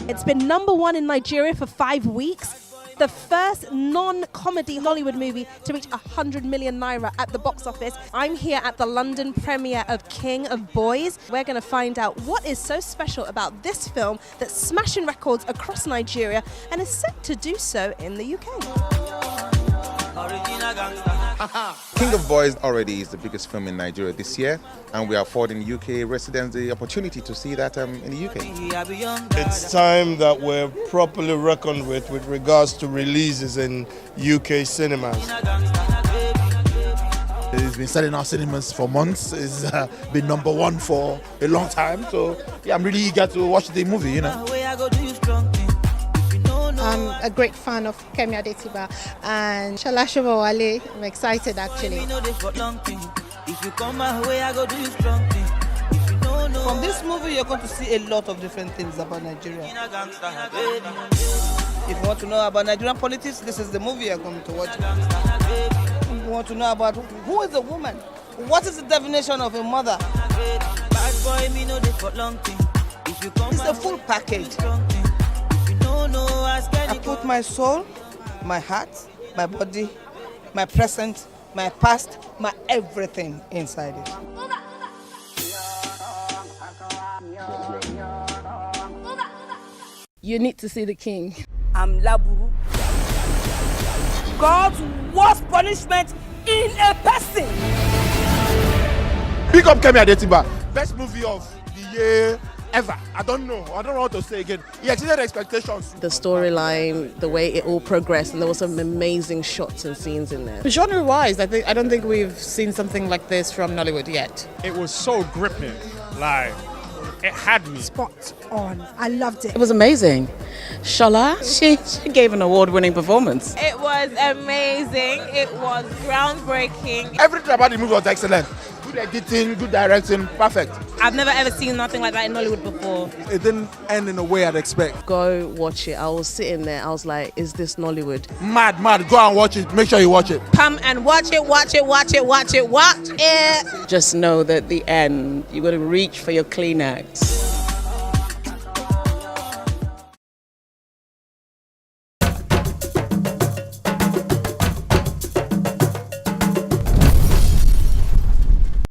It's been #1 in Nigeria for 5 weeks. The first non-comedy Hollywood movie to reach 100 million naira at the box office. I'm here at the London premiere of King of Boys. We're going to find out what is so special about this film that's smashing records across Nigeria and is set to do so in the UK. King of Boys already is the biggest film in Nigeria this year, and we are affording UK residents the opportunity to see that in the UK. It's time that we're properly reckoned with regards to releases in UK cinemas. It's been selling our cinemas for months. It's been #1 for a long time. So yeah, I'm really eager to watch the movie, you know. I'm a great fan of Kemi Adetiba and Shola Sobowale. I'm excited actually. From this movie, you're going to see a lot of different things about Nigeria. If you want to know about Nigerian politics, this is the movie you're going to watch. If you want to know about who is a woman, what is the definition of a mother, it's a full package. I put my soul, my heart, my body, my present, my past, my everything inside it. You need to see The King. I'm Laburu. God's worst punishment in a person. Pick up Kemi Adetiba, best movie of the year ever. I don't know what to say again. He exceeded expectations. The storyline, the way it all progressed, and there were some amazing shots and scenes in there. Genre-wise, I don't think we've seen something like this from Nollywood yet. It was so gripping, like it had me. Spot on. I loved it. It was amazing. Shola, she gave an award-winning performance. It was amazing. It was groundbreaking. Everything about the movie was excellent. Good editing, good directing, perfect. I've never ever seen nothing like that in Nollywood before. It didn't end in the way I'd expect. Go watch it. I was sitting there, I was like, is this Nollywood? Mad. Go and watch it. Make sure you watch it. Come and watch it. Just know that at the end, you're going to reach for your Kleenex.